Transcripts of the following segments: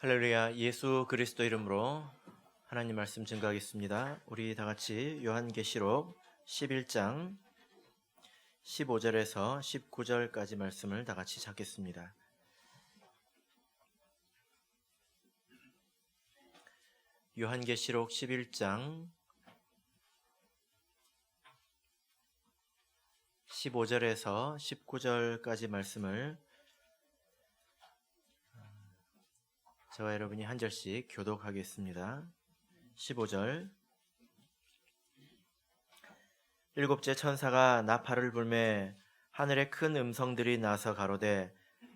할렐루야. 예수 그리스도 이름으로 하나님 말씀 증거하겠습니다. 우리 다 같이 요한계시록 11장 15절에서 19절까지 말씀을 다 같이 찾겠습니다. 요한계시록 11장 15절에서 19절까지 말씀을 저와 여러분이 한 절씩 교독하겠습니다. 15절. 일곱째 천사가 나팔을 불매 하늘에 큰 음성들이 나서 가로되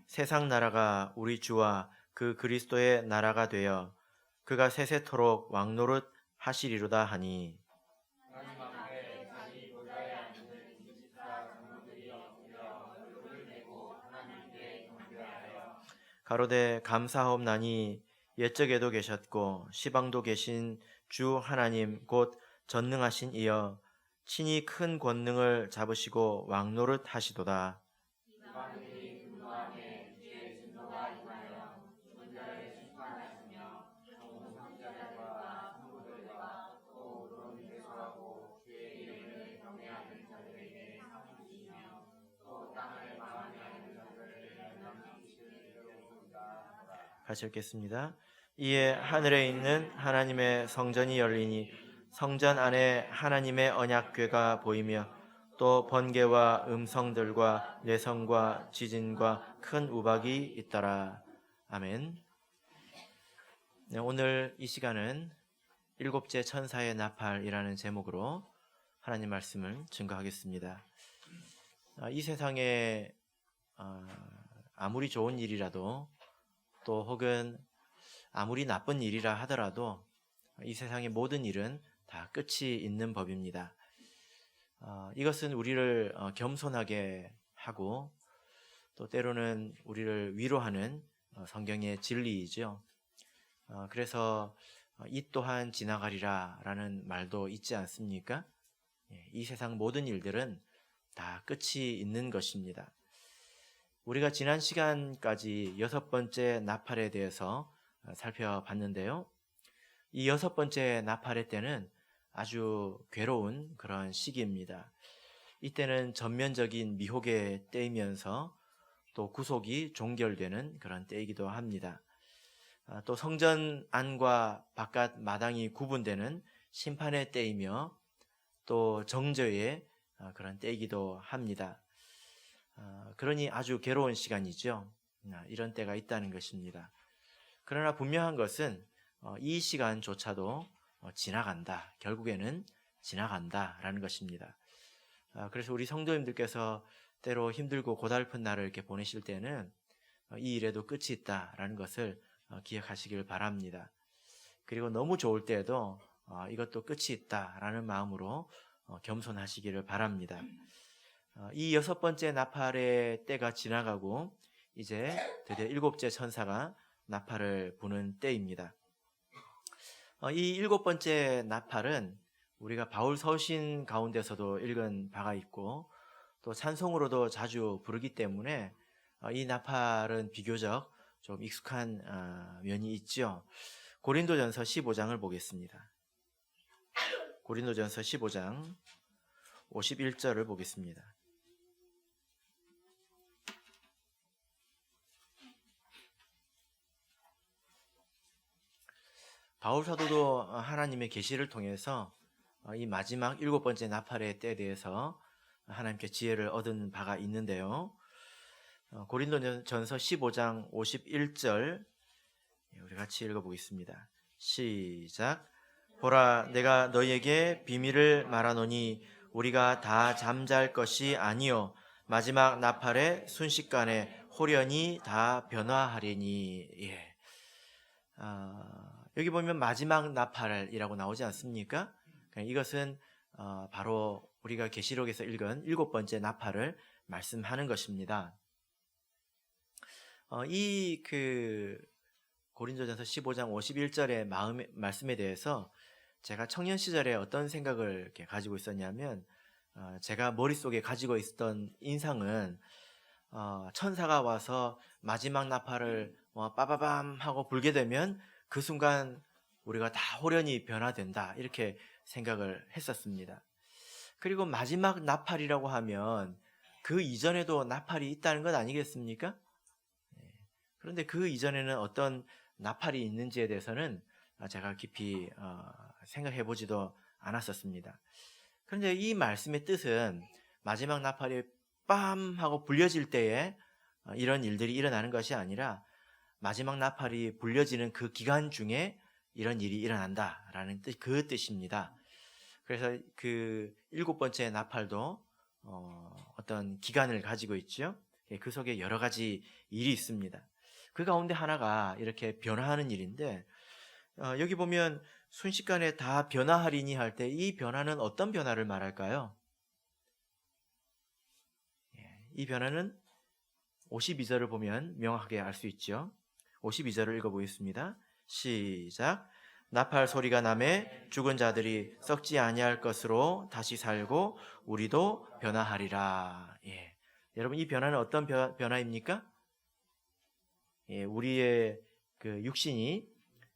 세상 나라가 우리 주와 그 그리스도의 나라가 되어 그가 세세토록 왕노릇 하시리로다 하니, 가로되 감사하옵나니 옛적에도 계셨고 시방도 계신 주 하나님 곧 전능하신 이여 친히 큰 권능을 잡으시고 왕노릇 하시도다. 같이 읽겠습니다. 이에 하늘에 있는 하나님의 성전이 열리니 성전 안에 하나님의 언약궤가 보이며 또 번개와 음성들과 내성과 지진과 큰 우박이 있더라. 아멘. 네, 오늘 이 시간은 일곱째 천사의 나팔이라는 제목으로 하나님 말씀을 증거하겠습니다. 이 세상에 아무리 좋은 일이라도 또 혹은 아무리 나쁜 일이라 하더라도 이 세상의 모든 일은 다 끝이 있는 법입니다. 이것은 우리를 겸손하게 하고 또 때로는 우리를 위로하는 성경의 진리이죠. 그래서 이 또한 지나가리라 라는 말도 있지 않습니까? 이 세상 모든 일들은 다 끝이 있는 것입니다. 우리가 지난 시간까지 6번째 나팔에 대해서 살펴봤는데요. 이 6번째 나팔의 때는 아주 괴로운 그런 시기입니다. 이때는 전면적인 미혹의 때이면서 또 구속이 종결되는 그런 때이기도 합니다. 또 성전 안과 바깥 마당이 구분되는 심판의 때이며 또 정죄의 그런 때이기도 합니다. 그러니 아주 괴로운 시간이죠. 이런 때가 있다는 것입니다. 그러나 분명한 것은 이 시간조차도 지나간다. 결국에는 지나간다라는 것입니다. 그래서 우리 성도님들께서 때로 힘들고 고달픈 날을 이렇게 보내실 때는 이 일에도 끝이 있다라는 것을 기억하시길 바랍니다. 그리고 너무 좋을 때에도 이것도 끝이 있다라는 마음으로 겸손하시기를 바랍니다. 이 6번째 나팔의 때가 지나가고 이제 드디어 7째 천사가 나팔을 부는 때입니다. 이 7번째 나팔은 우리가 바울 서신 가운데서도 읽은 바가 있고 또 찬송으로도 자주 부르기 때문에 이 나팔은 비교적 좀 익숙한 면이 있죠. 고린도전서 15장을 보겠습니다. 고린도전서 15장 51절을 보겠습니다. 바울 사도도 하나님의 계시를 통해서 이 마지막 7번째 나팔의 때에 대해서 하나님께 지혜를 얻은 바가 있는데요. 고린도전서 15장 51절 우리 같이 읽어보겠습니다. 시작. 보라, 내가 너희에게 비밀을 말하노니 우리가 다 잠잘 것이 아니요 마지막 나팔의 순식간에 홀연히 다 변화하리니. 예. 여기 보면 마지막 나팔이라고 나오지 않습니까? 이것은 바로 우리가 계시록에서 읽은 7번째 나팔을 말씀하는 것입니다. 이 고린도전서 15장 51절의 말씀에 대해서 제가 청년 시절에 어떤 생각을 이렇게 가지고 있었냐면 제가 머릿속에 가지고 있었던 인상은 천사가 와서 마지막 나팔을 빠바밤 하고 불게 되면 그 순간 우리가 다 홀연히 변화된다, 이렇게 생각을 했었습니다. 그리고 마지막 나팔이라고 하면 그 이전에도 나팔이 있다는 것 아니겠습니까? 그런데 그 이전에는 어떤 나팔이 있는지에 대해서는 제가 깊이 생각해 보지도 않았었습니다. 그런데 이 말씀의 뜻은 마지막 나팔이 빰 하고 불려질 때에 이런 일들이 일어나는 것이 아니라 마지막 나팔이 불려지는 그 기간 중에 이런 일이 일어난다라는 그 뜻입니다. 그래서 그 7번째 나팔도 어떤 기간을 가지고 있죠. 그 속에 여러 가지 일이 있습니다. 그 가운데 하나가 이렇게 변화하는 일인데, 여기 보면 순식간에 다 변화하리니 할 때 이 변화는 어떤 변화를 말할까요? 이 변화는 52절을 보면 명확하게 알 수 있죠. 52절을 읽어보겠습니다. 시작. 나팔 소리가 나매 죽은 자들이 썩지 아니할 것으로 다시 살고 우리도 변화하리라. 여러분, 이 변화는 어떤 변화입니까? 우리의 그 육신이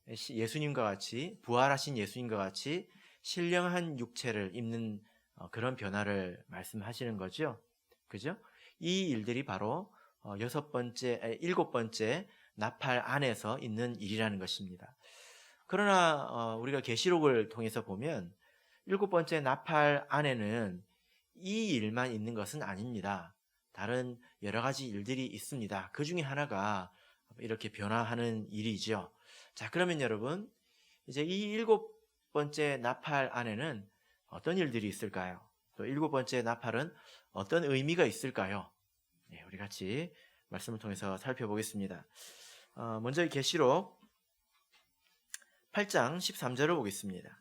예수님과 같이, 부활하신 예수님과 같이 신령한 육체를 입는 그런 변화를 말씀하시는 거죠. 그죠? 이 일들이 바로 7번째 나팔 안에서 있는 일이라는 것입니다. 그러나 우리가 계시록을 통해서 보면 7번째 나팔 안에는 이 일만 있는 것은 아닙니다. 다른 여러 가지 일들이 있습니다. 그 중에 하나가 이렇게 변화하는 일이죠. 자, 그러면 여러분, 이제 이 7번째 나팔 안에는 어떤 일들이 있을까요? 또 7번째 나팔은 어떤 의미가 있을까요? 우리 같이 말씀을 통해서 살펴보겠습니다. 먼저 이 계시록 8장 13절을 보겠습니다.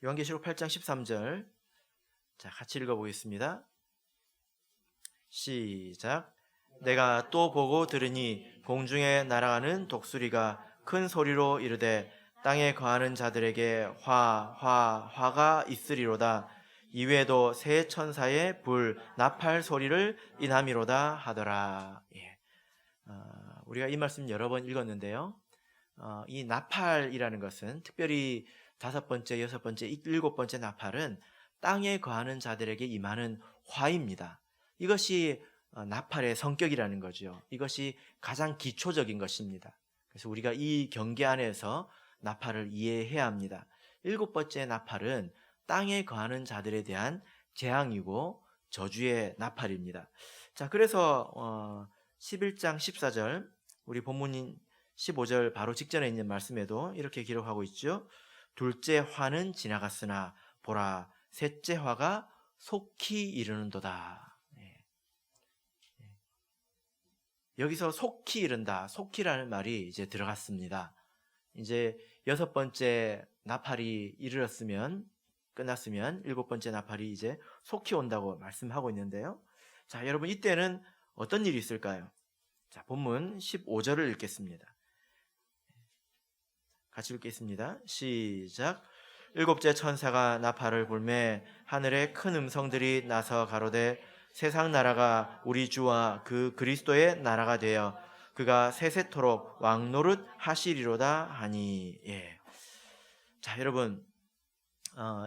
요한계시록 8장 13절, 자, 같이 읽어보겠습니다. 시작. 내가 또 보고 들으니 공중에 날아가는 독수리가 큰 소리로 이르되 땅에 거하는 자들에게 화가 있으리로다. 이외에도 새 천사의 불 나팔 소리를 인함이로다 하더라. 우리가 이 말씀 여러 번 읽었는데요. 이 나팔이라는 것은 특별히 5번째, 6번째, 7번째 나팔은 땅에 거하는 자들에게 임하는 화입니다. 이것이 나팔의 성격이라는 거죠. 이것이 가장 기초적인 것입니다. 그래서 우리가 이 경계 안에서 나팔을 이해해야 합니다. 7번째 나팔은 땅에 거하는 자들에 대한 재앙이고 저주의 나팔입니다. 자, 그래서 11장 14절, 우리 본문인 15절 바로 직전에 있는 말씀에도 이렇게 기록하고 있죠. 둘째 화는 지나갔으나 보라, 셋째 화가 속히 이르는도다. 여기서 속히 이른다, 속히라는 말이 이제 들어갔습니다. 이제 6번째 나팔이 이르렀으면, 끝났으면 7번째 나팔이 이제 속히 온다고 말씀하고 있는데요. 자, 여러분, 이때는 어떤 일이 있을까요? 자, 본문 15절을 읽겠습니다. 같이 읽겠습니다. 시작. 7째 천사가 나팔을 불매 하늘에 큰 음성들이 나서 가로되 세상 나라가 우리 주와 그 그리스도의 나라가 되어 그가 세세토록 왕노릇 하시리로다 하니. 자, 여러분,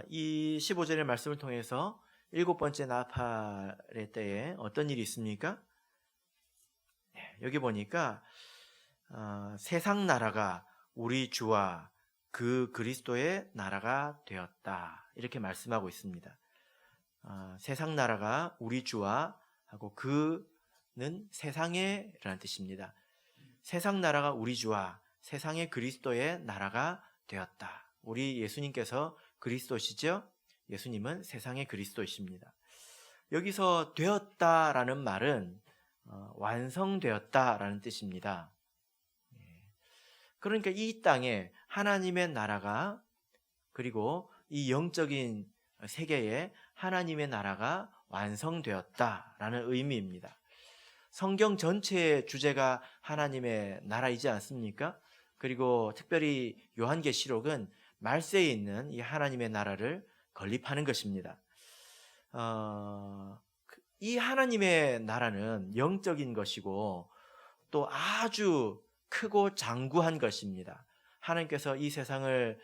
이 15절의 말씀을 통해서 7번째 나팔의 때에 어떤 일이 있습니까? 여기 보니까 세상 나라가 우리 주와 그 그리스도의 나라가 되었다, 이렇게 말씀하고 있습니다. 세상 나라가 우리 주와 하고 그는 세상의 라는 뜻입니다. 세상 나라가 우리 주와 세상의 그리스도의 나라가 되었다. 우리 예수님께서 그리스도시죠? 예수님은 세상의 그리스도이십니다. 여기서 되었다라는 말은 완성되었다라는 뜻입니다. 그러니까 이 땅에 하나님의 나라가, 그리고 이 영적인 세계에 하나님의 나라가 완성되었다라는 의미입니다. 성경 전체의 주제가 하나님의 나라이지 않습니까? 그리고 특별히 요한계시록은 말세에 있는 이 하나님의 나라를 건립하는 것입니다. 이 하나님의 나라는 영적인 것이고 또 아주 크고 장구한 것입니다. 하나님께서 이 세상을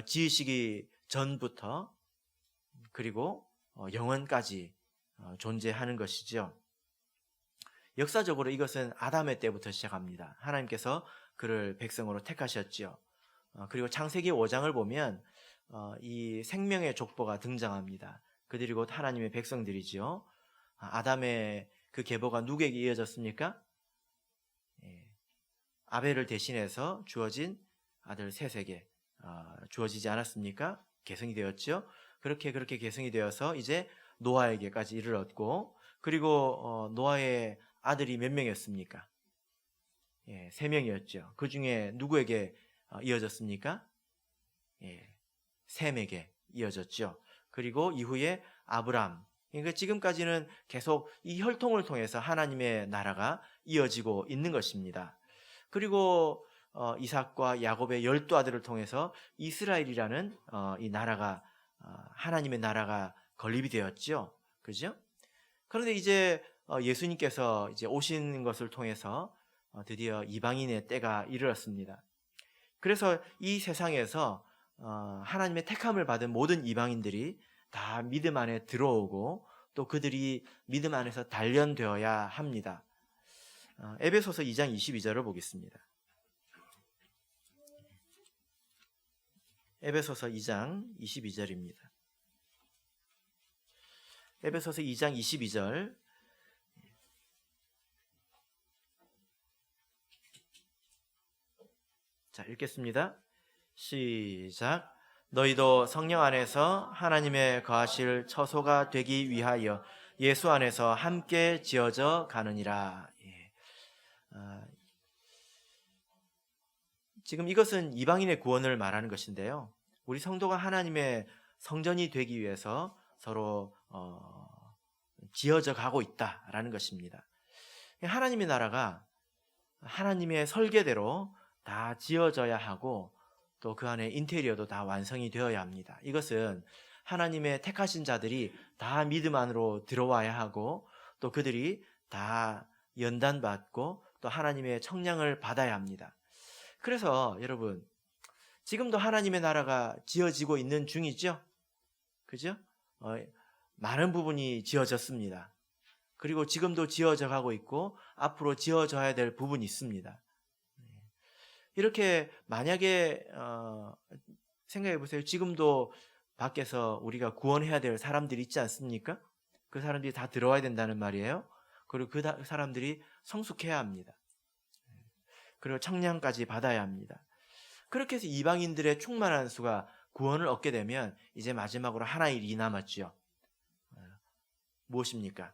지으시기 전부터 그리고 영원까지 존재하는 것이죠. 역사적으로 이것은 아담의 때부터 시작합니다. 하나님께서 그를 백성으로 택하셨죠. 그리고 창세기 5장을 보면 이 생명의 족보가 등장합니다. 그들이 곧 하나님의 백성들이죠. 아담의 그 계보가 누구에게 이어졌습니까? 아벨을 대신해서 주어진 아들 셋에게 주어지지 않았습니까? 계승이 되었죠. 그렇게 계승이 되어서 이제 노아에게까지 이르렀고, 그리고 노아의 아들이 몇 명이었습니까? 3명이었죠. 그 중에 누구에게 이어졌습니까? 셈에게 이어졌죠. 그리고 이후에 아브람. 그러니까 지금까지는 계속 이 혈통을 통해서 하나님의 나라가 이어지고 있는 것입니다. 그리고 이삭과 야곱의 12아들을 통해서 이스라엘이라는 이 나라가 하나님의 나라가 건립이 되었죠. 그죠? 그런데 이제 예수님께서 이제 오신 것을 통해서 드디어 이방인의 때가 이르렀습니다. 그래서 이 세상에서 하나님의 택함을 받은 모든 이방인들이 다 믿음 안에 들어오고 또 그들이 믿음 안에서 단련되어야 합니다. 에베소서 2장 22절을 보겠습니다. 에베소서 2장 22절입니다. 에베소서 2장 22절. 자, 읽겠습니다. 시작. 너희도 성령 안에서 하나님의 거하실 처소가 되기 위하여 예수 안에서 함께 지어져 가느니라. 지금 이것은 이방인의 구원을 말하는 것인데요. 우리 성도가 하나님의 성전이 되기 위해서 서로 지어져 가고 있다라는 것입니다. 하나님의 나라가 하나님의 설계대로 다 지어져야 하고 또 그 안에 인테리어도 다 완성이 되어야 합니다. 이것은 하나님의 택하신 자들이 다 믿음 안으로 들어와야 하고 또 그들이 다 연단받고 또 하나님의 청량을 받아야 합니다. 그래서 여러분, 지금도 하나님의 나라가 지어지고 있는 중이죠? 그죠? 많은 부분이 지어졌습니다. 그리고 지금도 지어져 가고 있고 앞으로 지어져야 될 부분이 있습니다. 이렇게 만약에 생각해 보세요. 지금도 밖에서 우리가 구원해야 될 사람들이 있지 않습니까? 그 사람들이 다 들어와야 된다는 말이에요. 그리고 그 사람들이 성숙해야 합니다. 그리고 청량까지 받아야 합니다. 그렇게 해서 이방인들의 충만한 수가 구원을 얻게 되면 이제 마지막으로 하나의 일이 남았죠. 무엇입니까?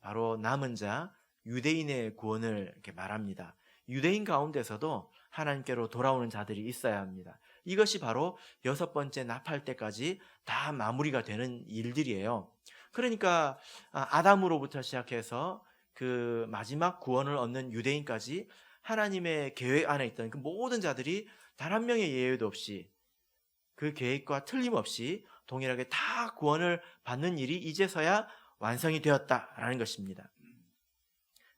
바로 남은 자 유대인의 구원을 이렇게 말합니다. 유대인 가운데서도 하나님께로 돌아오는 자들이 있어야 합니다. 이것이 바로 6번째 납할 때까지 다 마무리가 되는 일들이에요. 그러니까 아담으로부터 시작해서 그 마지막 구원을 얻는 유대인까지 하나님의 계획 안에 있던 그 모든 자들이 단 한 명의 예외도 없이 그 계획과 틀림없이 동일하게 다 구원을 받는 일이 이제서야 완성이 되었다라는 것입니다.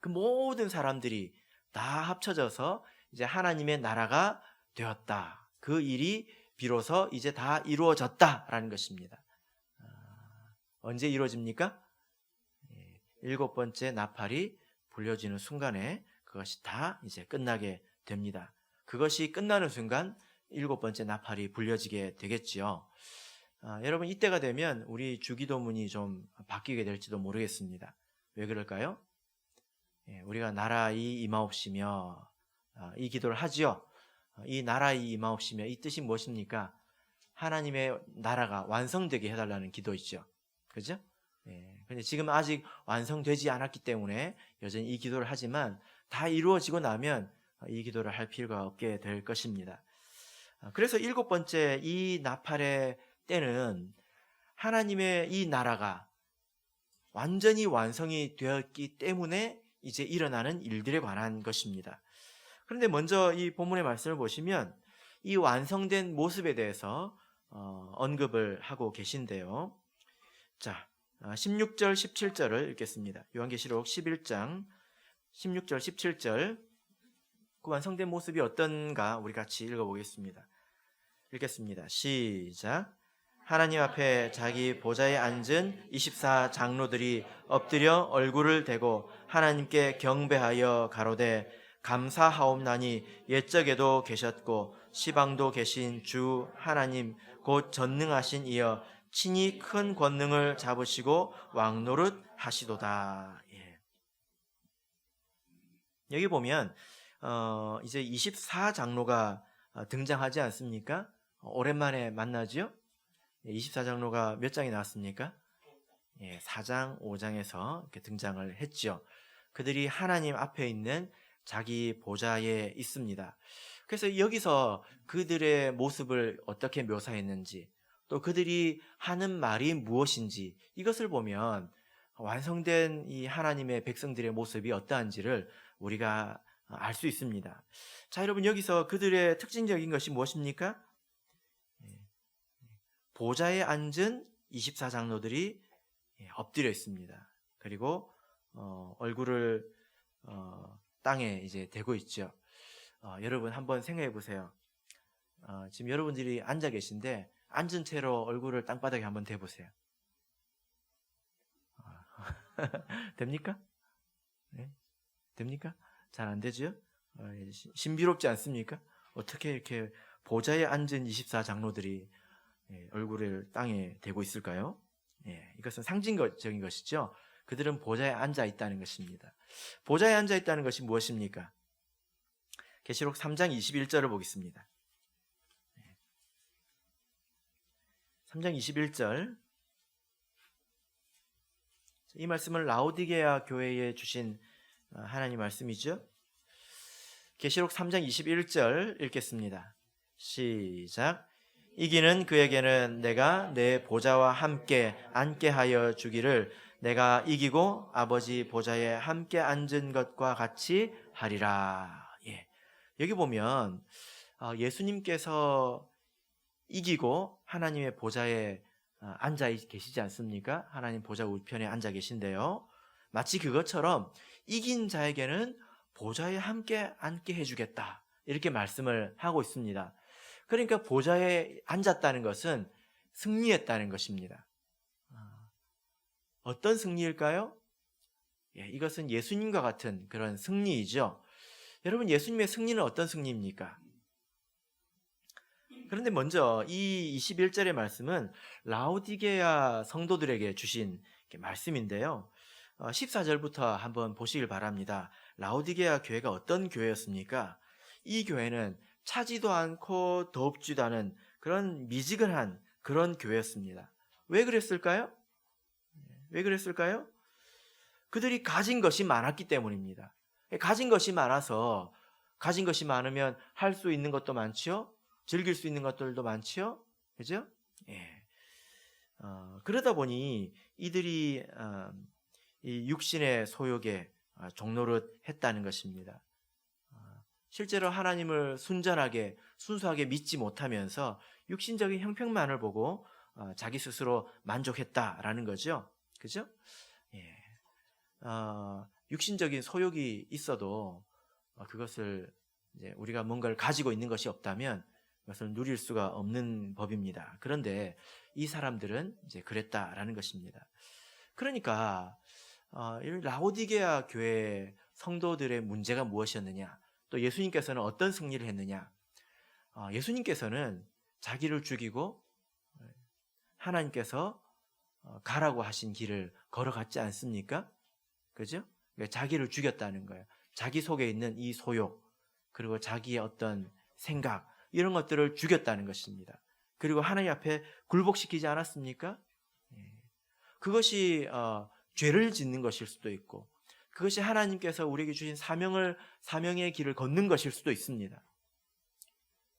그 모든 사람들이 다 합쳐져서 이제 하나님의 나라가 되었다. 그 일이 비로소 이제 다 이루어졌다라는 것입니다. 언제 이루어집니까? 7번째 나팔이 불려지는 순간에 그것이 다 이제 끝나게 됩니다. 그것이 끝나는 순간 7번째 나팔이 불려지게 되겠지요. 여러분, 이때가 되면 우리 주기도문이 좀 바뀌게 될지도 모르겠습니다. 왜 그럴까요? 우리가 나라의 임하옵시며 이 기도를 하지요. 이 나라의 임하옵시며 이 뜻이 무엇입니까? 하나님의 나라가 완성되게 해달라는 기도이죠. 그죠? 근데 지금 아직 완성되지 않았기 때문에 여전히 이 기도를 하지만 다 이루어지고 나면 이 기도를 할 필요가 없게 될 것입니다. 그래서 7번째 이 나팔의 때는 하나님의 이 나라가 완전히 완성이 되었기 때문에 이제 일어나는 일들에 관한 것입니다. 그런데 먼저 이 본문의 말씀을 보시면 이 완성된 모습에 대해서 언급을 하고 계신데요. 자, 16절 17절을 읽겠습니다. 요한계시록 11장 16절 17절 그 완성된 모습이 어떤가 우리 같이 읽어보겠습니다. 읽겠습니다. 시작. 하나님 앞에 자기 보좌에 앉은 24 장로들이 엎드려 얼굴을 대고 하나님께 경배하여 가로되 감사하옵나니 옛적에도 계셨고 시방도 계신 주 하나님 곧 전능하신 이여 친히 큰 권능을 잡으시고 왕노릇 하시도다. 예. 여기 보면 이제 24 장로가 등장하지 않습니까? 오랜만에 만나죠? 24 장로가 몇 장이 나왔습니까? 4장, 5장에서 이렇게 등장을 했죠. 그들이 하나님 앞에 있는 자기 보좌에 있습니다. 그래서 여기서 그들의 모습을 어떻게 묘사했는지 또 그들이 하는 말이 무엇인지 이것을 보면 완성된 이 하나님의 백성들의 모습이 어떠한지를 우리가 알 수 있습니다. 자, 여러분 여기서 그들의 특징적인 것이 무엇입니까? 보좌에 앉은 24장로들이 엎드려 있습니다. 그리고 얼굴을 땅에 이제 대고 있죠. 여러분 한번 생각해 보세요. 지금 여러분들이 앉아 계신데 앉은 채로 얼굴을 땅바닥에 한번 대보세요. 됩니까? 네? 됩니까? 잘 안 되죠? 신비롭지 않습니까? 어떻게 이렇게 보좌에 앉은 24장로들이 얼굴을 땅에 대고 있을까요? 이것은 상징적인 것이죠. 그들은 보좌에 앉아 있다는 것입니다. 보좌에 앉아 있다는 것이 무엇입니까? 계시록 3장 21절을 보겠습니다. 3장 21절. 이 말씀은 라오디게아 교회에 주신 하나님 말씀이죠. 계시록 3장 21절 읽겠습니다. 시작. 이기는 그에게는 내가 내 보좌와 함께 앉게 하여 주기를 내가 이기고 아버지 보좌에 함께 앉은 것과 같이 하리라. 예. 여기 보면 예수님께서 이기고 하나님의 보좌에 앉아 계시지 않습니까? 하나님 보좌 우편에 앉아 계신데요. 마치 그것처럼 이긴 자에게는 보좌에 함께 앉게 해주겠다. 이렇게 말씀을 하고 있습니다. 그러니까 보좌에 앉았다는 것은 승리했다는 것입니다. 어떤 승리일까요? 이것은 예수님과 같은 그런 승리이죠. 여러분, 예수님의 승리는 어떤 승리입니까? 그런데 먼저 이 21절의 말씀은 라오디게아 성도들에게 주신 말씀인데요. 14절부터 한번 보시길 바랍니다. 라오디게아 교회가 어떤 교회였습니까? 이 교회는 차지도 않고 덥지도 않은 그런 미지근한 그런 교회였습니다. 왜 그랬을까요? 왜 그랬을까요? 그들이 가진 것이 많았기 때문입니다. 가진 것이 많아서 가진 것이 많으면 할 수 있는 것도 많지요. 즐길 수 있는 것들도 많지요. 그죠? 그러다 보니 이들이 이 육신의 소욕에 종노릇 했다는 것입니다. 실제로 하나님을 순전하게 순수하게 믿지 못하면서 육신적인 형편만을 보고 자기 스스로 만족했다라는 거죠. 그죠? 육신적인 소욕이 있어도 그것을 이제 우리가 뭔가를 가지고 있는 것이 없다면 그것을 누릴 수가 없는 법입니다. 그런데 이 사람들은 이제 그랬다라는 것입니다. 그러니까 라오디게아 교회 성도들의 문제가 무엇이었느냐? 또 예수님께서는 어떤 승리를 했느냐? 예수님께서는 자기를 죽이고 하나님께서 가라고 하신 길을 걸어갔지 않습니까? 그죠? 그러니까 자기를 죽였다는 거예요. 자기 속에 있는 이 소욕, 그리고 자기의 어떤 생각, 이런 것들을 죽였다는 것입니다. 그리고 하나님 앞에 굴복시키지 않았습니까? 그것이 죄를 짓는 것일 수도 있고, 그것이 하나님께서 우리에게 주신 사명의 길을 걷는 것일 수도 있습니다.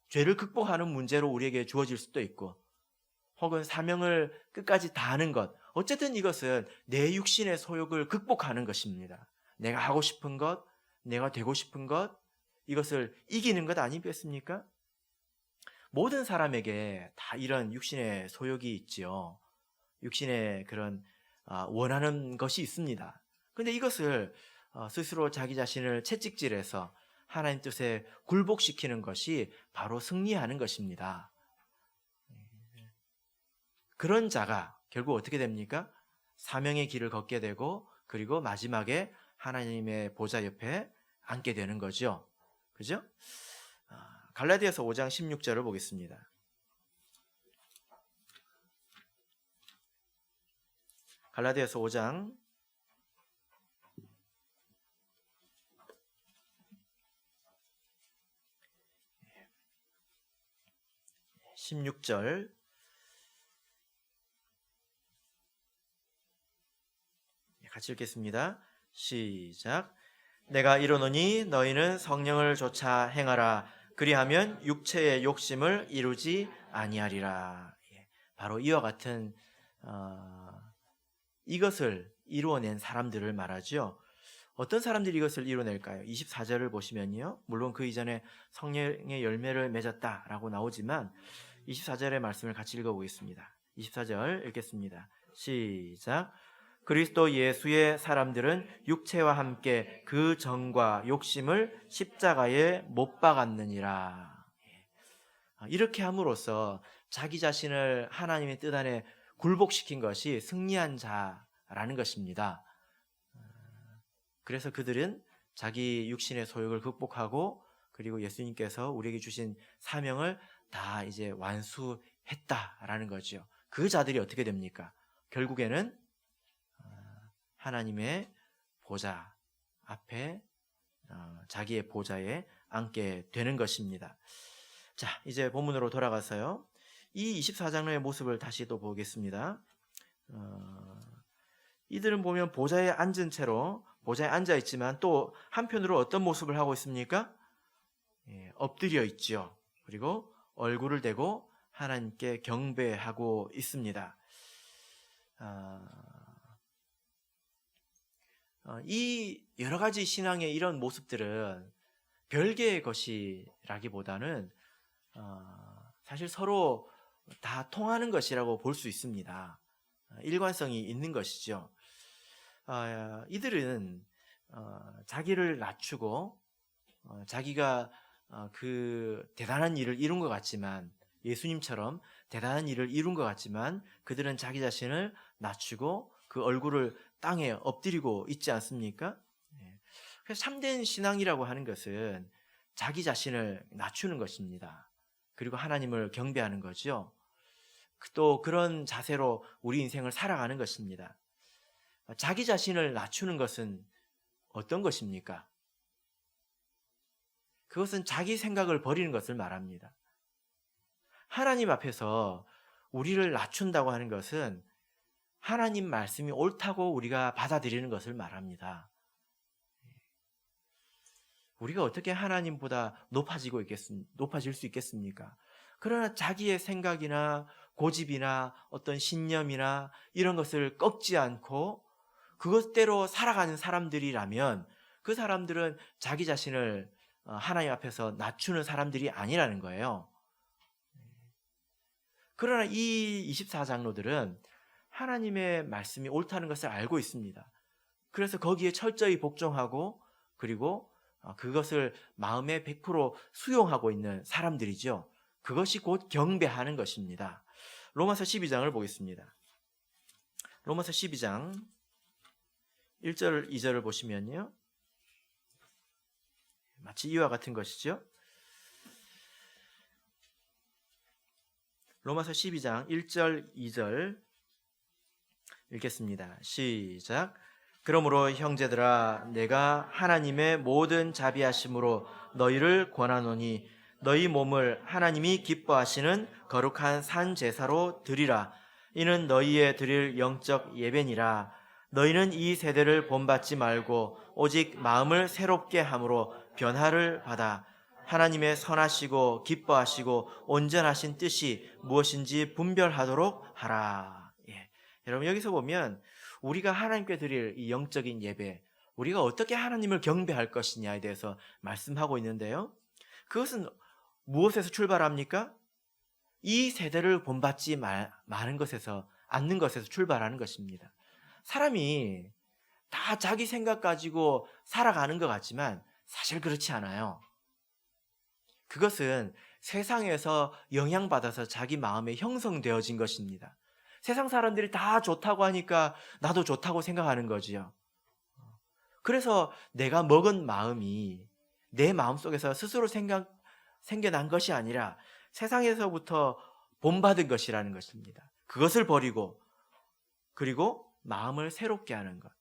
죄를 극복하는 문제로 우리에게 주어질 수도 있고, 혹은 사명을 끝까지 다하는 것, 어쨌든 이것은 내 육신의 소욕을 극복하는 것입니다. 내가 하고 싶은 것, 내가 되고 싶은 것, 이것을 이기는 것 아니겠습니까? 모든 사람에게 다 이런 육신의 소욕이 있지요. 육신의 그런 원하는 것이 있습니다. 근데 이것을 스스로 자기 자신을 채찍질해서 하나님 뜻에 굴복시키는 것이 바로 승리하는 것입니다. 그런 자가 결국 어떻게 됩니까? 사명의 길을 걷게 되고 그리고 마지막에 하나님의 보좌 옆에 앉게 되는 거죠. 그죠? 갈라디아서 5장 16절을 보겠습니다. 갈라디아서 5장 16절 같이 읽겠습니다. 시작. 내가 이르노니 너희는 성령을 조차 행하라. 그리하면 육체의 욕심을 이루지 아니하리라. 바로 이와 같은 이것을 이루어낸 사람들을 말하죠. 어떤 사람들이 이것을 이루어낼까요? 24절을 보시면요. 물론 그 이전에 성령의 열매를 맺었다라고 나오지만 24절의 말씀을 같이 읽어보겠습니다. 24절 읽겠습니다. 시작. 그리스도 예수의 사람들은 육체와 함께 그 정과 욕심을 십자가에 못 박았느니라. 이렇게 함으로써 자기 자신을 하나님의 뜻 안에 굴복시킨 것이 승리한 자라는 것입니다. 그래서 그들은 자기 육신의 소욕을 극복하고 그리고 예수님께서 우리에게 주신 사명을 다 이제 완수했다라는 거죠. 그 자들이 어떻게 됩니까? 결국에는 하나님의 보좌 앞에 자기의 보좌에 앉게 되는 것입니다. 자, 이제 본문으로 돌아가서요. 이 24장로의 모습을 다시 또 보겠습니다. 이들은 보면 보좌에 앉은 채로 보좌에 앉아 있지만 또 한편으로 어떤 모습을 하고 있습니까? 엎드려 있죠. 그리고 얼굴을 대고 하나님께 경배하고 있습니다. 이 여러 가지 신앙의 이런 모습들은 별개의 것이라기보다는 사실 서로 다 통하는 것이라고 볼 수 있습니다. 일관성이 있는 것이죠. 이들은 자기를 낮추고 자기가 그 대단한 일을 이룬 것 같지만 예수님처럼 대단한 일을 이룬 것 같지만 그들은 자기 자신을 낮추고 그 얼굴을 땅에 엎드리고 있지 않습니까? 그래서 참된 신앙이라고 하는 것은 자기 자신을 낮추는 것입니다. 그리고 하나님을 경배하는 거죠. 또 그런 자세로 우리 인생을 살아가는 것입니다. 자기 자신을 낮추는 것은 어떤 것입니까? 그것은 자기 생각을 버리는 것을 말합니다. 하나님 앞에서 우리를 낮춘다고 하는 것은 하나님 말씀이 옳다고 우리가 받아들이는 것을 말합니다. 우리가 어떻게 하나님보다 높아질 수 있겠습니까? 그러나 자기의 생각이나 고집이나 어떤 신념이나 이런 것을 꺾지 않고 그것대로 살아가는 사람들이라면 그 사람들은 자기 자신을 하나님 앞에서 낮추는 사람들이 아니라는 거예요. 그러나 이 24장로들은 하나님의 말씀이 옳다는 것을 알고 있습니다. 그래서 거기에 철저히 복종하고 그리고 그것을 마음에 100% 수용하고 있는 사람들이죠. 그것이 곧 경배하는 것입니다. 로마서 12장을 보겠습니다. 로마서 12장 1절, 2절을 보시면요. 마치 이와 같은 것이죠. 로마서 12장 1절, 2절 읽겠습니다. 시작. 그러므로 형제들아 내가 하나님의 모든 자비하심으로 너희를 권하노니 너희 몸을 하나님이 기뻐하시는 거룩한 산 제사로 드리라. 이는 너희의 드릴 영적 예배니라. 너희는 이 세대를 본받지 말고 오직 마음을 새롭게 함으로 변화를 받아 하나님의 선하시고 기뻐하시고 온전하신 뜻이 무엇인지 분별하도록 하라. 여러분 여기서 보면 우리가 하나님께 드릴 이 영적인 예배, 우리가 어떻게 하나님을 경배할 것이냐에 대해서 말씀하고 있는데요. 그것은 무엇에서 출발합니까? 이 세대를 본받지 않는 것에서 출발하는 것입니다. 사람이 다 자기 생각 가지고 살아가는 것 같지만 사실 그렇지 않아요. 그것은 세상에서 영향받아서 자기 마음에 형성되어진 것입니다. 세상 사람들이 다 좋다고 하니까 나도 좋다고 생각하는 거지요. 그래서 내가 먹은 마음이 내 마음속에서 스스로 생겨난 것이 아니라 세상에서부터 본받은 것이라는 것입니다. 그것을 버리고 그리고 마음을 새롭게 하는 것,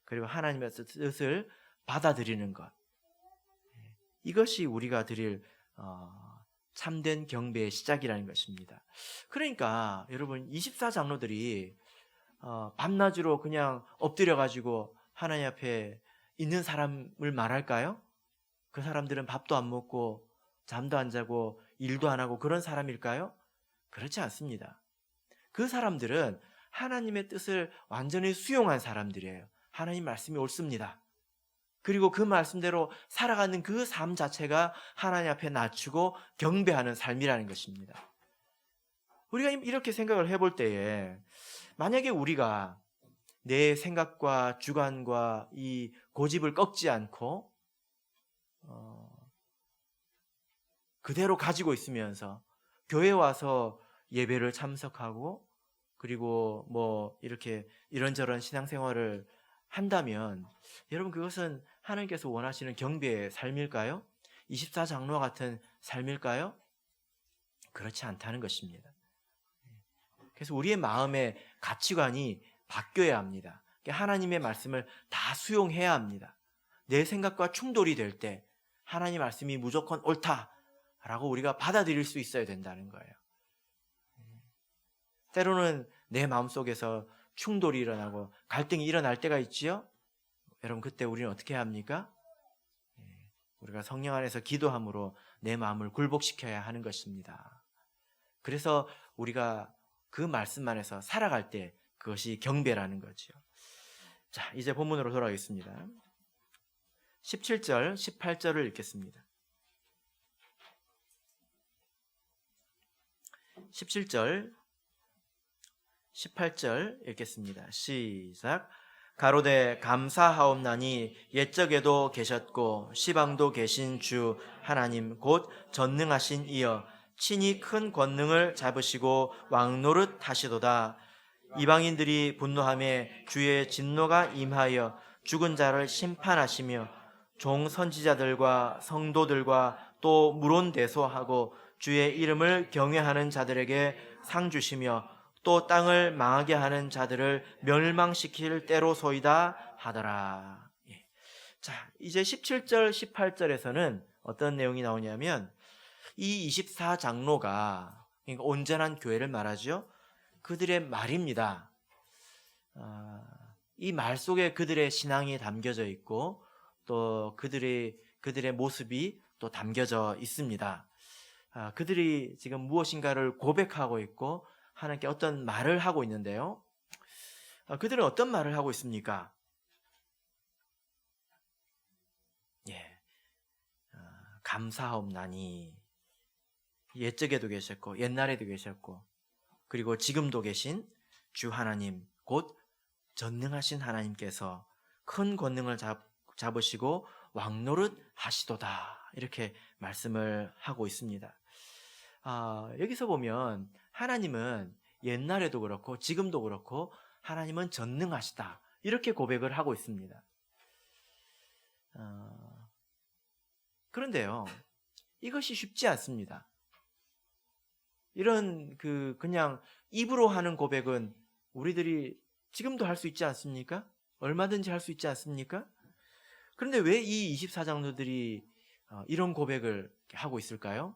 그리고 하나님의 뜻을 받아들이는 것, 이것이 우리가 드릴 참된 경배의 시작이라는 것입니다. 그러니까 여러분 24장로들이 밤낮으로 그냥 엎드려가지고 하나님 앞에 있는 사람을 말할까요? 그 사람들은 밥도 안 먹고 잠도 안 자고 일도 안 하고 그런 사람일까요? 그렇지 않습니다. 그 사람들은 하나님의 뜻을 완전히 수용한 사람들이에요. 하나님 말씀이 옳습니다. 그리고 그 말씀대로 살아가는 그 삶 자체가 하나님 앞에 낮추고 경배하는 삶이라는 것입니다. 우리가 이렇게 생각을 해볼 때에 만약에 우리가 내 생각과 주관과 이 고집을 꺾지 않고 그대로 가지고 있으면서 교회 와서 예배를 참석하고 그리고 뭐 이렇게 이런저런 신앙생활을 한다면 여러분 그것은 하나님께서 원하시는 경배의 삶일까요? 24장로와 같은 삶일까요? 그렇지 않다는 것입니다. 그래서 우리의 마음의 가치관이 바뀌어야 합니다. 하나님의 말씀을 다 수용해야 합니다. 내 생각과 충돌이 될 때 하나님 말씀이 무조건 옳다라고 우리가 받아들일 수 있어야 된다는 거예요. 때로는 내 마음속에서 충돌이 일어나고 갈등이 일어날 때가 있지요. 여러분 그때 우리는 어떻게 해야 합니까? 우리가 성령 안에서 기도함으로 내 마음을 굴복시켜야 하는 것입니다. 그래서 우리가 그 말씀 안에서 살아갈 때 그것이 경배라는 거죠. 자, 이제 본문으로 돌아가겠습니다. 17절, 18절을 읽겠습니다. 17절, 18절 읽겠습니다. 시작. 가로되 감사하옵나니 옛적에도 계셨고 시방도 계신 주 하나님 곧 전능하신 이여 친히 큰 권능을 잡으시고 왕노릇 하시도다. 이방인들이 분노하며 주의 진노가 임하여 죽은 자를 심판하시며 종 선지자들과 성도들과 또 물론대소하고 주의 이름을 경외하는 자들에게 상 주시며 또 땅을 망하게 하는 자들을 멸망시킬 때로소이다 하더라. 자, 이제 17절, 18절에서는 어떤 내용이 나오냐면 이 24장로가 그러니까 온전한 교회를 말하죠. 그들의 말입니다. 이 말 속에 그들의 신앙이 담겨져 있고 또 그들의 모습이 또 담겨져 있습니다. 그들이 지금 무엇인가를 고백하고 있고 하나님께 어떤 말을 하고 있는데요. 그들은 어떤 말을 하고 있습니까? 감사하옵나니 옛적에도 계셨고 옛날에도 계셨고 그리고 지금도 계신 주 하나님 곧 전능하신 하나님께서 큰 권능을 잡으시고 왕노릇 하시도다 이렇게 말씀을 하고 있습니다. 여기서 보면 하나님은 옛날에도 그렇고 지금도 그렇고 하나님은 전능하시다 이렇게 고백을 하고 있습니다. 그런데요 이것이 쉽지 않습니다. 이런 그냥 입으로 하는 고백은 우리들이 지금도 할 수 있지 않습니까? 얼마든지 할 수 있지 않습니까? 그런데 왜 이 24장로들이 이런 고백을 하고 있을까요?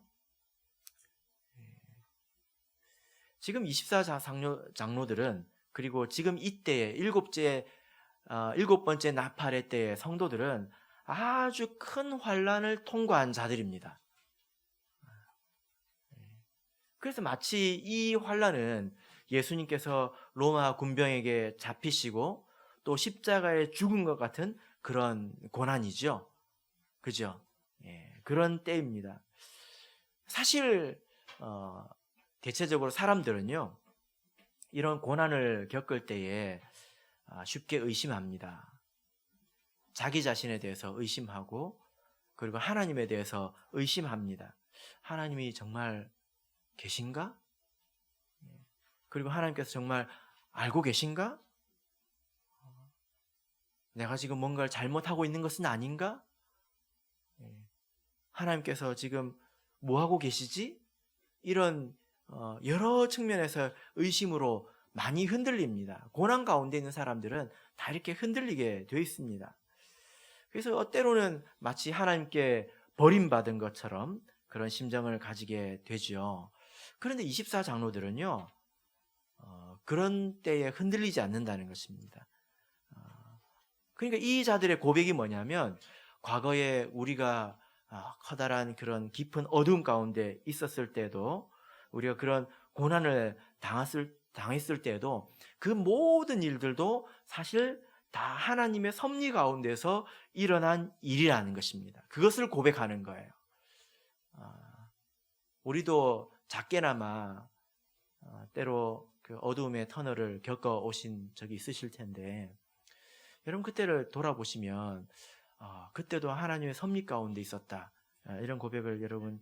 지금 24장로들은 그리고 지금 이때에 일곱 번째 나팔의 때의 성도들은 아주 큰 환난을 통과한 자들입니다. 그래서 마치 이 환난은 예수님께서 로마 군병에게 잡히시고 또 십자가에 죽은 것 같은 그런 고난이죠. 그죠? 그런 때입니다. 사실 대체적으로 사람들은요 이런 고난을 겪을 때에 쉽게 의심합니다. 자기 자신에 대해서 의심하고 그리고 하나님에 대해서 의심합니다. 하나님이 정말 계신가? 그리고 하나님께서 정말 알고 계신가? 내가 지금 뭔가를 잘못하고 있는 것은 아닌가? 하나님께서 지금 뭐하고 계시지? 이런 여러 측면에서 의심으로 많이 흔들립니다. 고난 가운데 있는 사람들은 다 이렇게 흔들리게 되어 있습니다. 그래서 때로는 마치 하나님께 버림받은 것처럼 그런 심정을 가지게 되죠. 그런데 24장로들은요, 그런 때에 흔들리지 않는다는 것입니다. 그러니까 이 자들의 고백이 뭐냐면, 과거에 우리가 커다란 그런 깊은 어두움 가운데 있었을 때도, 우리가 그런 고난을 당했을 때도 그 모든 일들도 사실 다 하나님의 섭리 가운데서 일어난 일이라는 것입니다. 그것을 고백하는 거예요. 우리도 작게나마 때로 그 어두움의 터널을 겪어 오신 적이 있으실 텐데, 여러분 그때를 돌아보시면 그때도 하나님의 섭리 가운데 있었다, 이런 고백을 여러분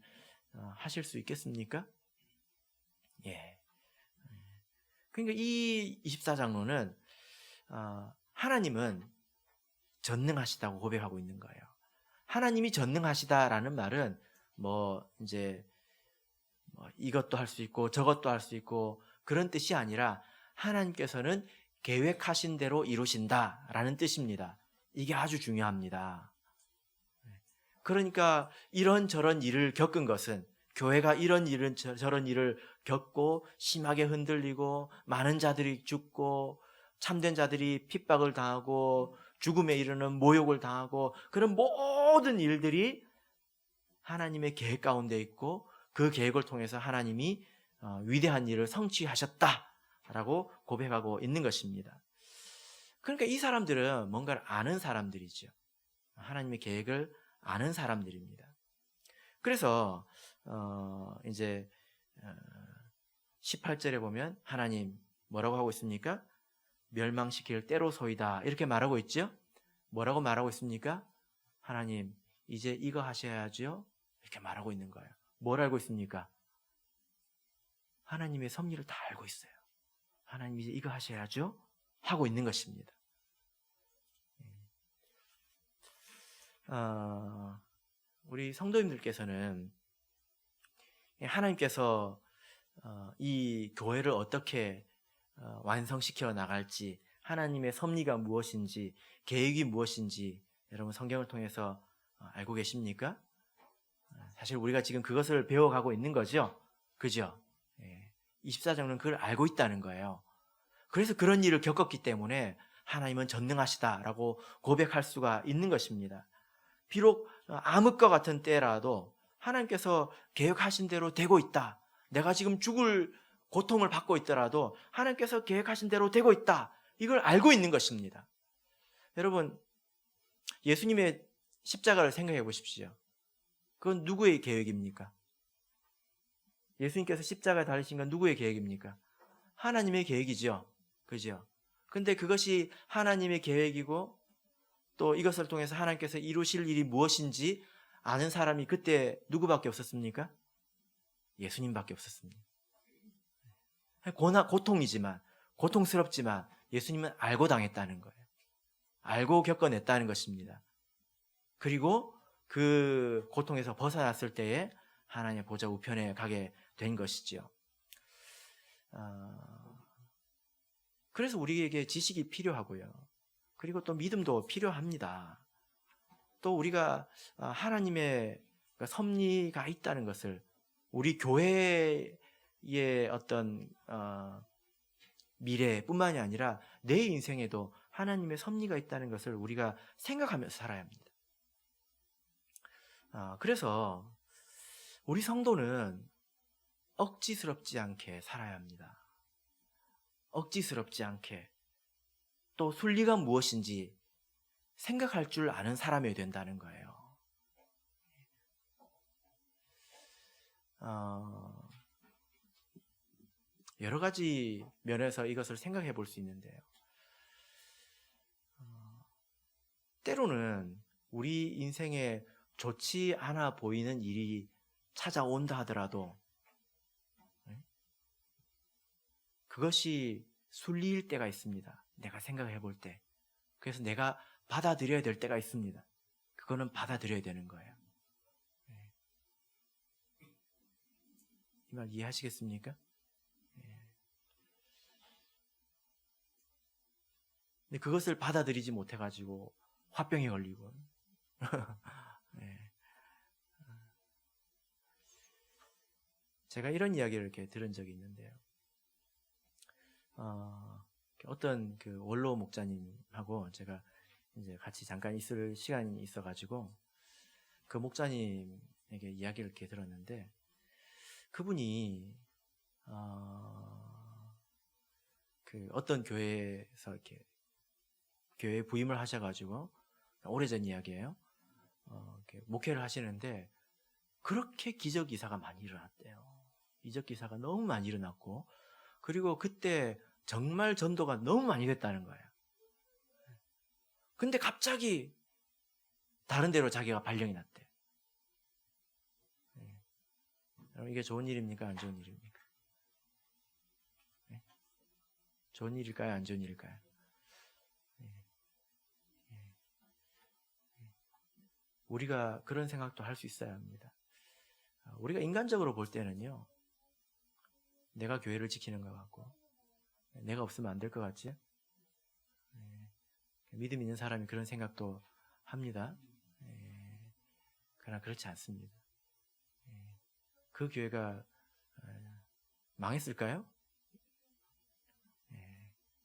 하실 수 있겠습니까? 예. 그러니까 이 24장로는 하나님은 전능하시다고 고백하고 있는 거예요. 하나님이 전능하시다라는 말은 이제 이것도 할 수 있고 저것도 할 수 있고 그런 뜻이 아니라 하나님께서는 계획하신 대로 이루신다라는 뜻입니다. 이게 아주 중요합니다. 그러니까 이런저런 일을 겪은 것은, 교회가 이런 일은 저런 일을 겪고 심하게 흔들리고 많은 자들이 죽고 참된 자들이 핍박을 당하고 죽음에 이르는 모욕을 당하고, 그런 모든 일들이 하나님의 계획 가운데 있고 그 계획을 통해서 하나님이 위대한 일을 성취하셨다라고 고백하고 있는 것입니다. 그러니까 이 사람들은 뭔가를 아는 사람들이죠. 하나님의 계획을 아는 사람들입니다. 그래서 이제 18절에 보면 하나님 뭐라고 하고 있습니까? 멸망시킬 때로소이다, 이렇게 말하고 있죠. 뭐라고 말하고 있습니까? 하나님 이제 이거 하셔야죠, 이렇게 말하고 있는 거예요. 뭘 알고 있습니까? 하나님의 섭리를 다 알고 있어요. 하나님 이제 이거 하셔야죠 하고 있는 것입니다. 우리 성도님들께서는 하나님께서 이 교회를 어떻게 완성시켜 나갈지, 하나님의 섭리가 무엇인지, 계획이 무엇인지 여러분 성경을 통해서 알고 계십니까? 사실 우리가 지금 그것을 배워가고 있는 거죠. 그죠? 24장로는 그걸 알고 있다는 거예요. 그래서 그런 일을 겪었기 때문에 하나님은 전능하시다라고 고백할 수가 있는 것입니다. 비록 암흑과 같은 때라도 하나님께서 계획하신 대로 되고 있다. 내가 지금 죽을 고통을 받고 있더라도 하나님께서 계획하신 대로 되고 있다. 이걸 알고 있는 것입니다. 여러분, 예수님의 십자가를 생각해 보십시오. 그건 누구의 계획입니까? 예수님께서 십자가에 달리신 건 누구의 계획입니까? 하나님의 계획이죠. 그죠? 근데 그것이 하나님의 계획이고 또 이것을 통해서 하나님께서 이루실 일이 무엇인지 아는 사람이 그때 누구밖에 없었습니까? 예수님밖에 없었습니다. 고통이지만, 고통스럽지만 예수님은 알고 당했다는 거예요. 알고 겪어냈다는 것입니다. 그리고 그 고통에서 벗어났을 때에 하나님의 보좌 우편에 가게 된 것이지요. 그래서 우리에게 지식이 필요하고요. 그리고 또 믿음도 필요합니다. 또 우리가 하나님의 섭리가 있다는 것을, 우리 교회의 어떤 미래뿐만이 아니라 내 인생에도 하나님의 섭리가 있다는 것을 우리가 생각하면서 살아야 합니다. 그래서 우리 성도는 억지스럽지 않게 살아야 합니다. 억지스럽지 않게, 또 순리가 무엇인지 생각할 줄 아는 사람이 된다는 거예요. 여러 가지 면에서 이것을 생각해 볼 수 있는데요. 때로는 우리 인생에 좋지 않아 보이는 일이 찾아온다 하더라도 그것이 순리일 때가 있습니다. 내가 생각해 볼 때. 그래서 내가 받아들여야 될 때가 있습니다. 그거는 받아들여야 되는 거예요. 이 말 이해하시겠습니까? 근데 그것을 받아들이지 못해가지고 화병에 걸리고 제가 이런 이야기를 이렇게 들은 적이 있는데요. 어떤 그 원로 목자님하고 제가 이제 같이 잠깐 있을 시간이 있어가지고 그 목자님에게 이야기를 이렇게 들었는데 그분이 그 어떤 교회에서 이렇게 교회에 부임을 하셔가지고 오래전 이야기예요. 이렇게 목회를 하시는데 그렇게 기적 기사가 많이 일어났대요. 기적 기사가 너무 많이 일어났고 그리고 그때 정말 전도가 너무 많이 됐다는 거예요. 근데 갑자기 다른 데로 자기가 발령이 났대. 이게 좋은 일입니까? 안 좋은 일입니까? 좋은 일일까요? 안 좋은 일일까요? 우리가 그런 생각도 할 수 있어야 합니다. 우리가 인간적으로 볼 때는요, 내가 교회를 지키는 것 같고, 내가 없으면 안 될 것 같지? 믿음 있는 사람이 그런 생각도 합니다. 그러나 그렇지 않습니다. 그 교회가 망했을까요?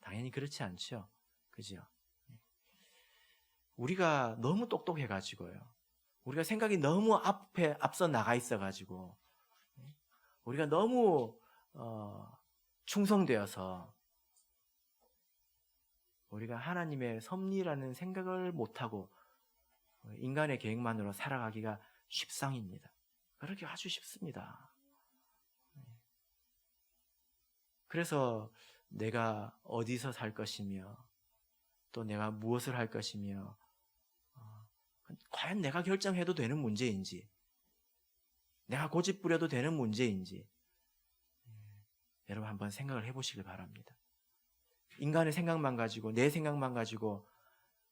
당연히 그렇지 않죠. 그죠? 우리가 너무 똑똑해가지고요. 우리가 생각이 너무 앞서 나가 있어가지고, 우리가 너무 충성되어서 우리가 하나님의 섭리라는 생각을 못하고 인간의 계획만으로 살아가기가 쉽상입니다. 그렇게 아주 쉽습니다. 그래서 내가 어디서 살 것이며 또 내가 무엇을 할 것이며 과연 내가 결정해도 되는 문제인지 내가 고집 부려도 되는 문제인지 여러분 한번 생각을 해보시길 바랍니다. 인간의 생각만 가지고 내 생각만 가지고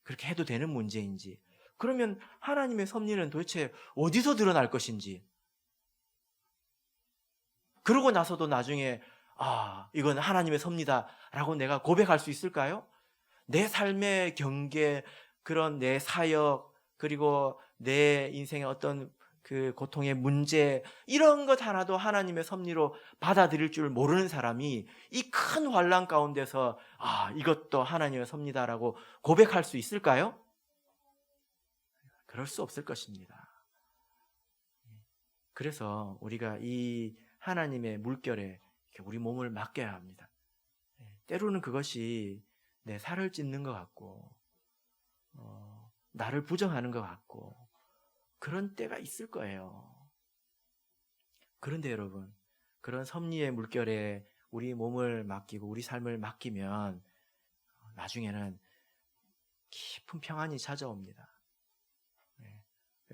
그렇게 해도 되는 문제인지 그러면 하나님의 섭리는 도대체 어디서 드러날 것인지 그러고 나서도 나중에 이건 하나님의 섭리다 라고 내가 고백할 수 있을까요? 내 삶의 경계, 그런 내 사역, 그리고 내 인생의 어떤 그 고통의 문제 이런 것 하나도 하나님의 섭리로 받아들일 줄 모르는 사람이 이 큰 환난 가운데서 이것도 하나님의 섭리다라고 고백할 수 있을까요? 그럴 수 없을 것입니다. 그래서 우리가 이 하나님의 물결에 우리 몸을 맡겨야 합니다. 때로는 그것이 내 살을 찢는 것 같고 나를 부정하는 것 같고 그런 때가 있을 거예요. 그런데 여러분, 그런 섭리의 물결에 우리 몸을 맡기고 우리 삶을 맡기면 나중에는 깊은 평안이 찾아옵니다.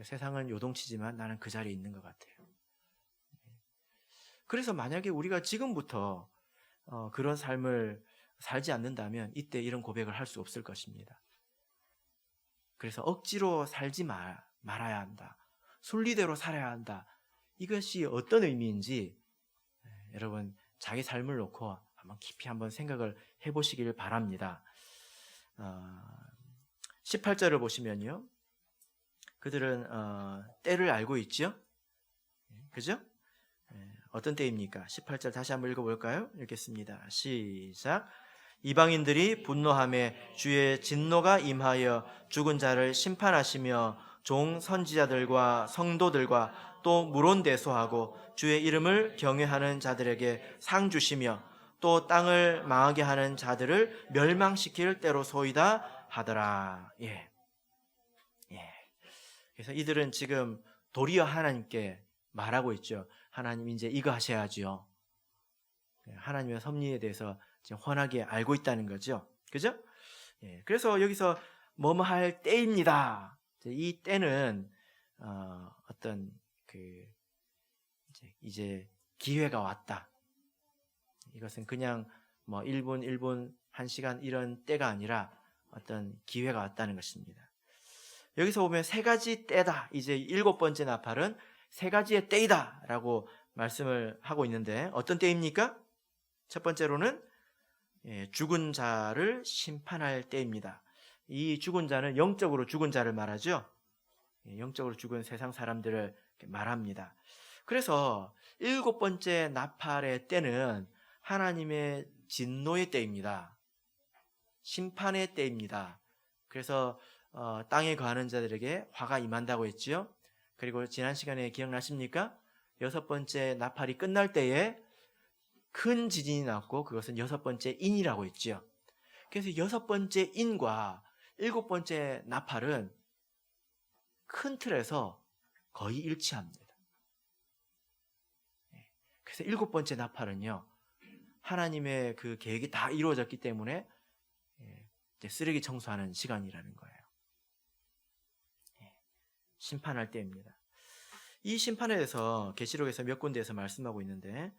세상은 요동치지만 나는 그 자리에 있는 것 같아요. 그래서 만약에 우리가 지금부터 그런 삶을 살지 않는다면 이때 이런 고백을 할 수 없을 것입니다. 그래서 억지로 살지 말아야 한다. 순리대로 살아야 한다. 이것이 어떤 의미인지 여러분 자기 삶을 놓고 한번 깊이 한번 생각을 해보시길 바랍니다. 18절을 보시면요. 그들은 때를 알고 있죠? 그죠? 어떤 때입니까? 18절 다시 한번 읽어볼까요? 읽겠습니다. 시작. 이방인들이 분노하며 주의 진노가 임하여 죽은 자를 심판하시며 종 선지자들과 성도들과 또 물론대소하고 주의 이름을 경외하는 자들에게 상 주시며 또 땅을 망하게 하는 자들을 멸망시킬 때로소이다 하더라. 그래서 이들은 지금 도리어 하나님께 말하고 있죠. 하나님 이제 이거 하셔야죠. 하나님의 섭리에 대해서 지금 훤하게 알고 있다는 거죠. 그죠? 그래서 여기서 뭐뭐 할 때입니다. 이 때는 어떤 이제 기회가 왔다. 이것은 그냥 뭐 1분, 1분, 1시간 이런 때가 아니라 어떤 기회가 왔다는 것입니다. 여기서 보면 세 가지 때다. 이제 7번째 나팔은 세 가지의 때이다 라고 말씀을 하고 있는데 어떤 때입니까? 첫 번째로는 죽은 자를 심판할 때입니다. 이 죽은 자는 영적으로 죽은 자를 말하죠. 영적으로 죽은 세상 사람들을 말합니다. 그래서 7번째 나팔의 때는 하나님의 진노의 때입니다. 심판의 때입니다. 그래서 땅에 거하는 자들에게 화가 임한다고 했지요. 그리고 지난 시간에 기억나십니까? 6번째 나팔이 끝날 때에 큰 지진이 났고 그것은 6번째 인이라고 했지요. 그래서 6번째 인과 7번째 나팔은 큰 틀에서 거의 일치합니다. 그래서 7번째 나팔은요, 하나님의 그 계획이 다 이루어졌기 때문에 이제 쓰레기 청소하는 시간이라는 거예요. 심판할 때입니다. 이 심판에 대해서 계시록에서 몇 군데에서 말씀하고 있는데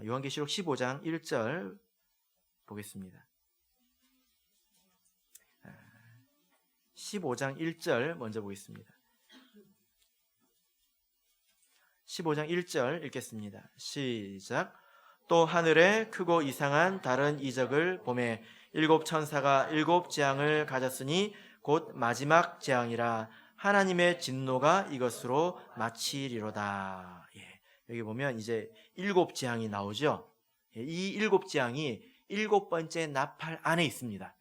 요한계시록 15장 1절 보겠습니다. 15장 1절 먼저 보겠습니다. 15장 1절 읽겠습니다. 시작. 또 하늘에 크고 이상한 다른 이적을 보매 7 천사가 7 재앙을 가졌으니 곧 마지막 재앙이라 하나님의 진노가 이것으로 마치리로다. 여기 보면 이제 7 재앙이 나오죠. 이 7 재앙이 7번째 나팔 안에 있습니다.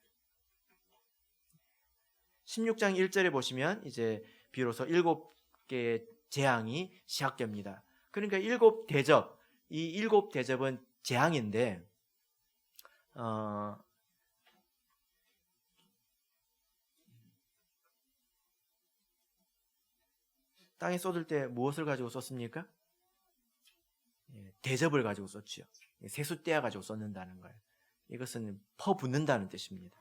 16장 1절에 보시면 이제 비로소 7개의 재앙이 시작됩니다. 그러니까 7 대접, 이 7 대접은 재앙인데 땅에 쏟을 때 무엇을 가지고 쏟습니까? 대접을 가지고 쏟지요. 세숫대야 가지고 쏟는다는 거예요. 이것은 퍼붓는다는 뜻입니다.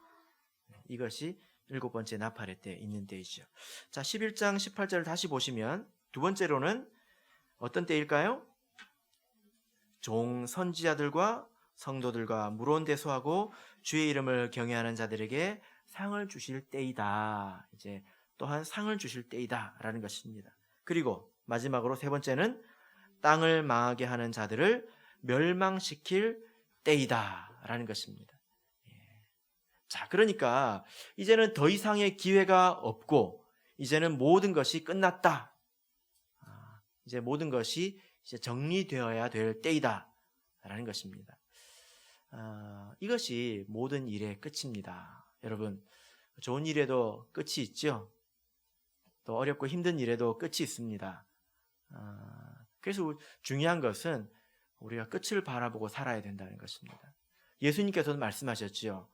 이것이 7번째 나팔의 때 있는 때이죠. 자, 11장 18절을 다시 보시면 두 번째로는 어떤 때일까요? 종 선지자들과 성도들과 무론대소하고 주의 이름을 경외하는 자들에게 상을 주실 때이다. 이제 또한 상을 주실 때이다라는 것입니다. 그리고 마지막으로 세 번째는 땅을 망하게 하는 자들을 멸망시킬 때이다라는 것입니다. 자, 그러니까 이제는 더 이상의 기회가 없고 이제는 모든 것이 끝났다. 이제 모든 것이 이제 정리되어야 될 때이다라는 것입니다. 이것이 모든 일의 끝입니다. 여러분, 좋은 일에도 끝이 있죠. 또 어렵고 힘든 일에도 끝이 있습니다. 그래서 중요한 것은 우리가 끝을 바라보고 살아야 된다는 것입니다. 예수님께서도 말씀하셨지요.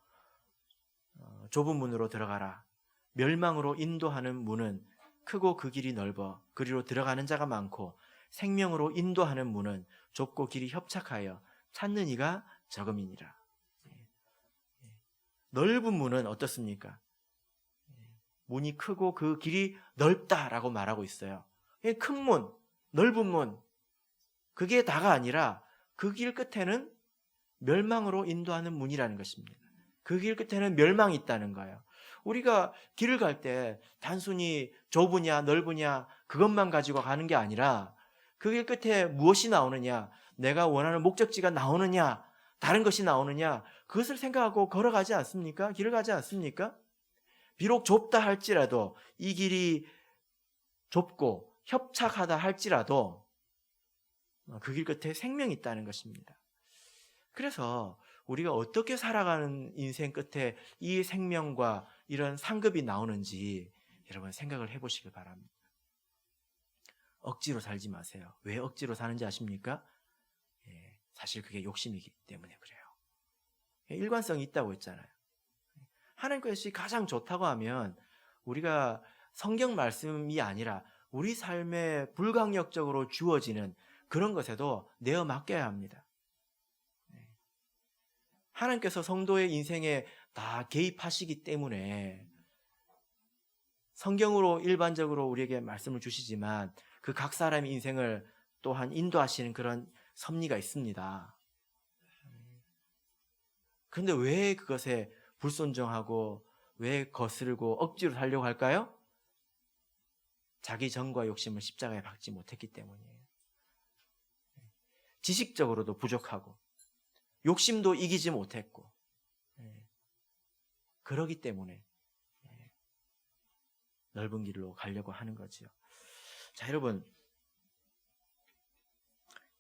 좁은 문으로 들어가라. 멸망으로 인도하는 문은 크고 그 길이 넓어 그리로 들어가는 자가 많고 생명으로 인도하는 문은 좁고 길이 협착하여 찾는 이가 적음이니라. 넓은 문은 어떻습니까? 문이 크고 그 길이 넓다라고 말하고 있어요. 큰 문, 넓은 문, 그게 다가 아니라 그 길 끝에는 멸망으로 인도하는 문이라는 것입니다. 그 길 끝에는 멸망이 있다는 거예요. 우리가 길을 갈 때 단순히 좁으냐 넓으냐 그것만 가지고 가는 게 아니라 그 길 끝에 무엇이 나오느냐, 내가 원하는 목적지가 나오느냐, 다른 것이 나오느냐, 그것을 생각하고 걸어가지 않습니까? 길을 가지 않습니까? 비록 좁다 할지라도 이 길이 좁고 협착하다 할지라도 그 길 끝에 생명이 있다는 것입니다. 그래서 우리가 어떻게 살아가는 인생 끝에 이 생명과 이런 상급이 나오는지 여러분 생각을 해보시길 바랍니다. 억지로 살지 마세요. 왜 억지로 사는지 아십니까? 사실 그게 욕심이기 때문에 그래요. 일관성이 있다고 했잖아요. 하나님 것이 가장 좋다고 하면 우리가 성경 말씀이 아니라 우리 삶에 불강력적으로 주어지는 그런 것에도 내어 맡겨야 합니다. 하나님께서 성도의 인생에 다 개입하시기 때문에 성경으로 일반적으로 우리에게 말씀을 주시지만 그 각 사람의 인생을 또한 인도하시는 그런 섭리가 있습니다. 그런데 왜 그것에 불순종하고 왜 거스르고 억지로 살려고 할까요? 자기 정과 욕심을 십자가에 박지 못했기 때문이에요. 지식적으로도 부족하고 욕심도 이기지 못했고 그러기 때문에 넓은 길로 가려고 하는 거죠. 자, 여러분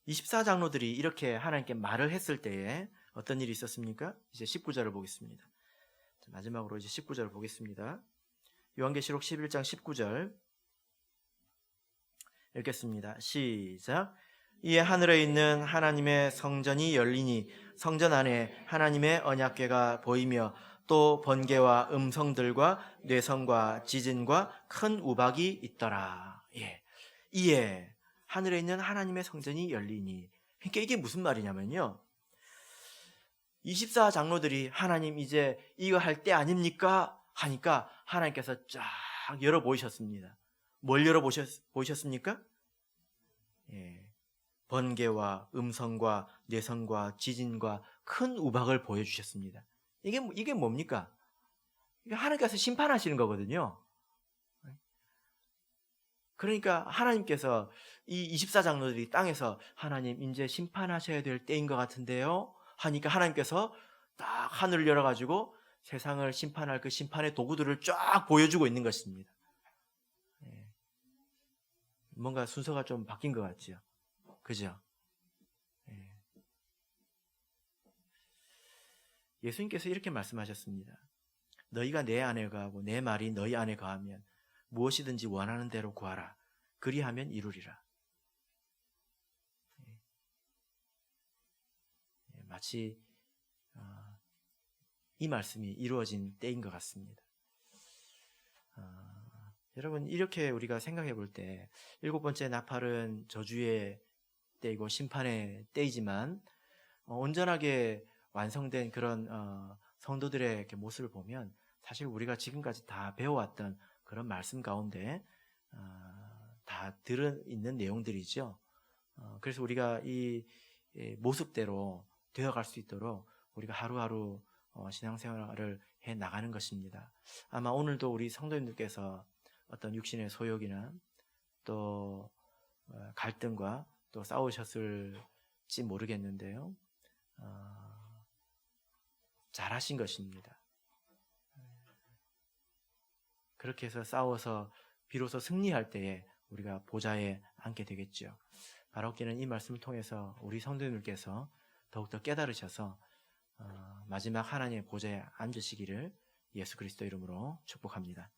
24장로들이 이렇게 하나님께 말을 했을 때에 어떤 일이 있었습니까? 이제 19절을 보겠습니다. 마지막으로 이제 19절을 보겠습니다. 요한계시록 11장 19절 읽겠습니다. 시작. 이에 하늘에 있는 하나님의 성전이 열리니 성전 안에 하나님의 언약궤가 보이며 또 번개와 음성들과 뇌성과 지진과 큰 우박이 있더라. 이에 하늘에 있는 하나님의 성전이 열리니, 그러니까 이게 무슨 말이냐면요, 24장로들이 하나님 이제 이거 할 때 아닙니까? 하니까 하나님께서 쫙 열어 보이셨습니다. 뭘 열어 보이셨습니까? 번개와 음성과 뇌성과 지진과 큰 우박을 보여주셨습니다. 이게 뭡니까? 이게 하나님께서 심판하시는 거거든요. 그러니까 하나님께서 이 24장로들이 땅에서 하나님 이제 심판하셔야 될 때인 것 같은데요 하니까 하나님께서 딱 하늘을 열어가지고 세상을 심판할 그 심판의 도구들을 쫙 보여주고 있는 것입니다. 뭔가 순서가 좀 바뀐 것 같죠? 그죠? 예수님께서 이렇게 말씀하셨습니다. 너희가 내 안에 거하고 내 말이 너희 안에 거하면 무엇이든지 원하는 대로 구하라. 그리하면 이루리라. 마치 이 말씀이 이루어진 때인 것 같습니다. 여러분, 이렇게 우리가 생각해 볼 때 일곱 번째 나팔은 저주의 때이고 심판의 때이지만 온전하게 완성된 그런 성도들의 이렇게 모습을 보면 사실 우리가 지금까지 다 배워왔던 그런 말씀 가운데 다 들어있는 내용들이죠. 그래서 우리가 이 모습대로 되어갈 수 있도록 우리가 하루하루 신앙생활을 해 나가는 것입니다. 아마 오늘도 우리 성도님들께서 어떤 육신의 소욕이나 또 갈등과 또 싸우셨을지 모르겠는데요. 잘하신 것입니다. 그렇게 해서 싸워서 비로소 승리할 때에 우리가 보좌에 앉게 되겠죠. 바라옵기는 이 말씀을 통해서 우리 성도님들께서 더욱더 깨달으셔서 마지막 하나님의 보좌에 앉으시기를 예수 그리스도 이름으로 축복합니다.